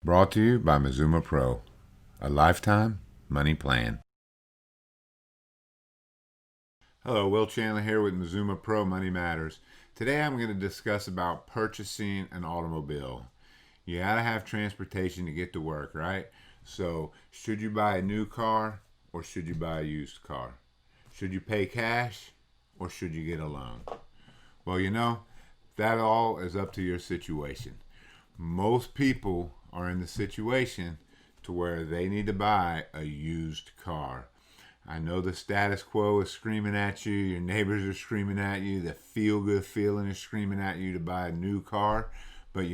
Brought to you by Mazuma Pro, a lifetime money plan. Hello, Will Chandler here with Mazuma Pro Money Matters. Today I'm going to discuss about purchasing an automobile. You gotta have transportation to get to work, right? So, should you buy a new car or should you buy a used car? Should you pay cash or should you get a loan? Well, that all is up to your situation. Most people are in the situation to where they need to buy a used car. I know the status quo is screaming at you, your neighbors are screaming at you, the feel good feeling is screaming at you to buy a new car, but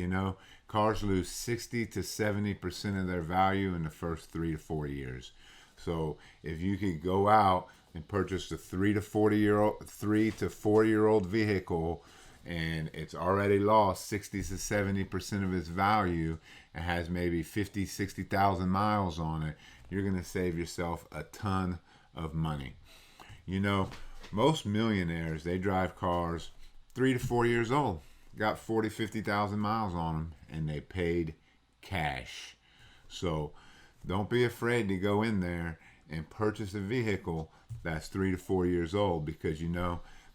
cars lose 60 to 70% of their value in the first 3 to 4 years. So if you could go out and purchase a 3 to 4 year old vehicle and it's already lost 60 to 70% of its value and has maybe 50, 60,000 miles on it, you're going to save yourself a ton of money. Most millionaires, they drive cars 3 to 4 years old, got 40, 50,000 miles on them, and they paid cash. So don't be afraid to go in there and purchase a vehicle that's 3 to 4 years old, because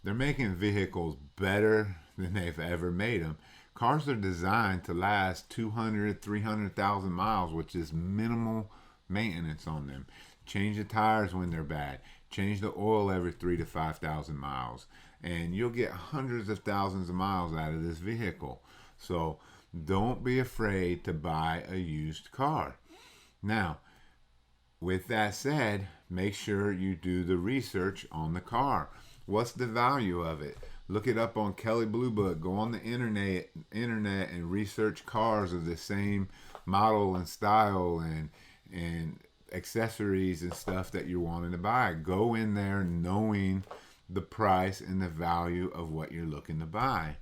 they're making vehicles better than they've ever made them. Cars are designed to last 200, 300,000 miles, which is minimal maintenance on them. Change the tires when they're bad. Change the oil every 3 to 5,000 miles. And you'll get hundreds of thousands of miles out of this vehicle. So don't be afraid to buy a used car. Now, with that said, make sure you do the research on the car. What's the value of it? Look it up on Kelley Blue Book. Go on the internet and research cars of the same model and style and accessories and stuff that you're wanting to buy. Go in there knowing the price and the value of what you're looking to buy.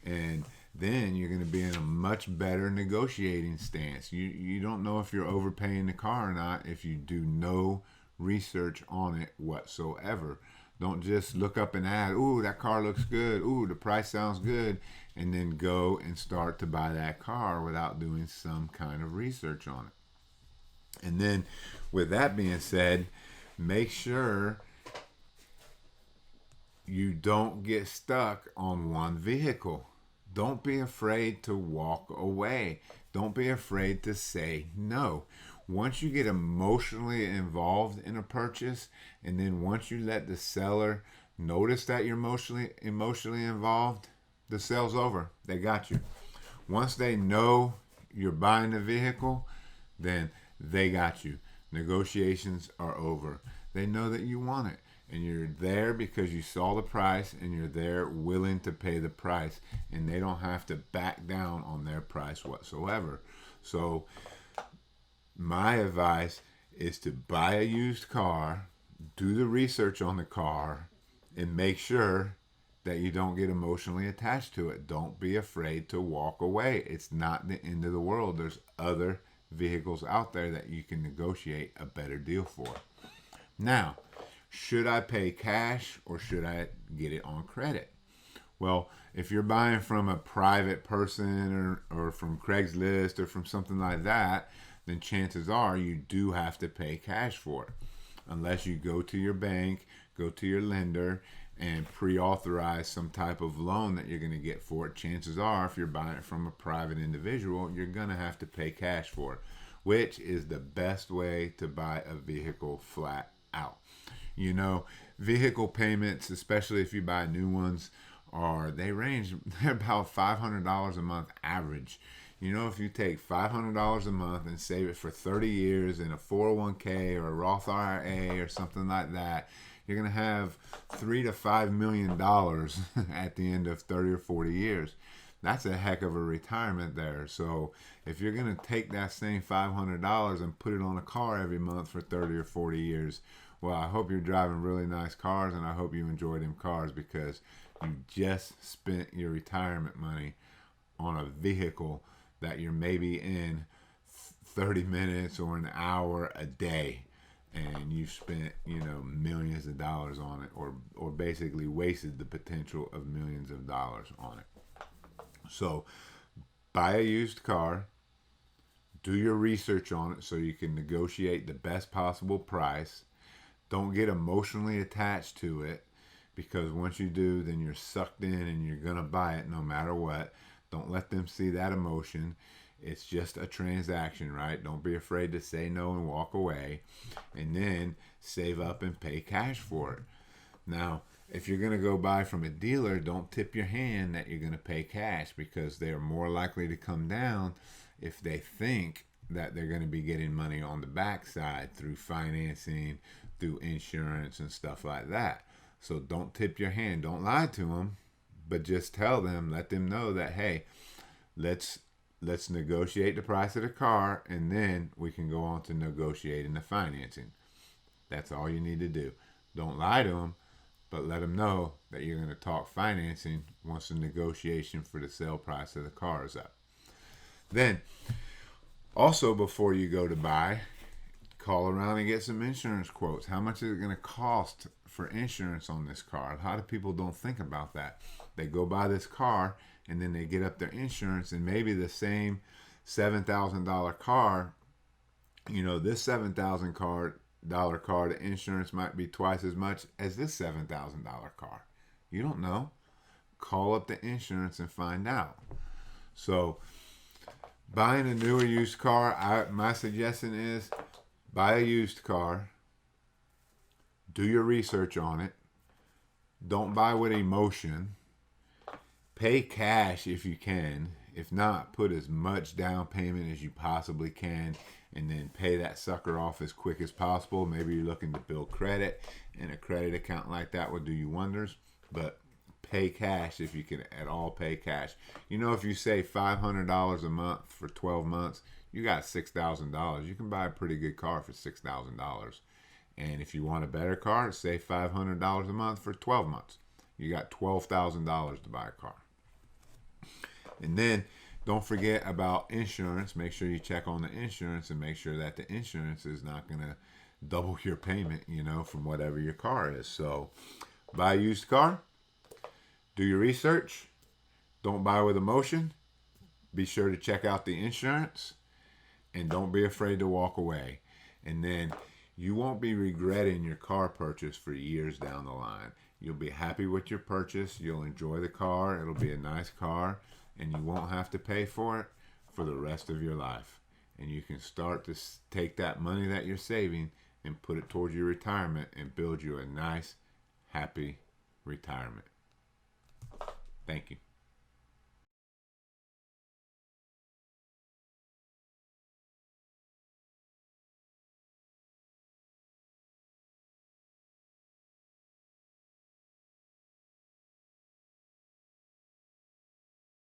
And then you're going to be in a much better negotiating stance. You don't know if you're overpaying the car or not if you do no research on it whatsoever. Don't just look up an ad, ooh, that car looks good, ooh, the price sounds good, and then go and start to buy that car without doing some kind of research on it. And then, with that being said, make sure you don't get stuck on one vehicle. Don't be afraid to walk away. Don't be afraid to say no. Once you get emotionally involved in a purchase, and then once you let the seller notice that you're emotionally involved, the sale's over. They got you. Once they know you're buying the vehicle, then they got you. Negotiations are over. They know that you want it, and you're there because you saw the price and you're there willing to pay the price, and they don't have to back down on their price whatsoever. So my advice is to buy a used car, do the research on the car, and make sure that you don't get emotionally attached to it. Don't be afraid to walk away. It's not the end of the world. There's other vehicles out there that you can negotiate a better deal for. Now, should I pay cash or should I get it on credit? Well, if you're buying from a private person or from Craigslist or from something like that, then chances are you do have to pay cash for it. Unless you go to your bank, go to your lender, and pre-authorize some type of loan that you're going to get for it. Chances are, if you're buying it from a private individual, you're going to have to pay cash for it, which is the best way to buy a vehicle flat out. Vehicle payments, especially if you buy new ones, they're about $500 a month average. If you take $500 a month and save it for 30 years in a 401k or a Roth IRA or something like that, you're going to have $3 to $5 million at the end of 30 or 40 years. That's a heck of a retirement there. So if you're going to take that same $500 and put it on a car every month for 30 or 40 years, well, I hope you're driving really nice cars, and I hope you enjoy them cars, because you just spent your retirement money on a vehicle that you're maybe in 30 minutes or an hour a day, and you've spent millions of dollars on it, or basically wasted the potential of millions of dollars on it. So buy a used car, Do your research on it so you can negotiate the best possible price. Don't get emotionally attached to it, because once you do, then you're sucked in and you're going to buy it no matter what. Don't let them see that emotion. It's just a transaction, right? Don't be afraid to say no and walk away, and then save up and pay cash for it. Now, if you're going to go buy from a dealer, don't tip your hand that you're going to pay cash, because they're more likely to come down if they think that they're going to be getting money on the backside through financing, through insurance and stuff like that. So don't tip your hand. Don't lie to them, but just tell them, let them know that, hey, let's negotiate the price of the car, and then we can go on to negotiating the financing. That's all you need to do. Don't lie to them, but let them know that you're going to talk financing once the negotiation for the sale price of the car is up. Then, also before you go to buy, call around and get some insurance quotes. How much is it going to cost for insurance on this car? A lot of people don't think about that. They go buy this car and then they get up their insurance, and maybe the same $7,000 car, this $7,000 car, the insurance might be twice as much as this $7,000 car. You don't know. Call up the insurance and find out. So, buying a new or used car, my suggestion is buy a used car. Do your research on it. Don't buy with emotion. Pay cash if you can. If not, put as much down payment as you possibly can, and then pay that sucker off as quick as possible. Maybe you're looking to build credit, and a credit account like that will do you wonders. But pay cash if you can at all pay cash. If you save $500 a month for 12 months, you got $6,000. You can buy a pretty good car for $6,000. And if you want a better car, save $500 a month for 12 months. You got $12,000 to buy a car. And then don't forget about insurance. Make sure you check on the insurance and make sure that the insurance is not going to double your payment, from whatever your car is. So buy a used car. Do your research. Don't buy with emotion. Be sure to check out the insurance. And don't be afraid to walk away. And then you won't be regretting your car purchase for years down the line. You'll be happy with your purchase. You'll enjoy the car. It'll be a nice car. And you won't have to pay for it for the rest of your life. And you can start to take that money that you're saving and put it towards your retirement and build you a nice, happy retirement. Thank you.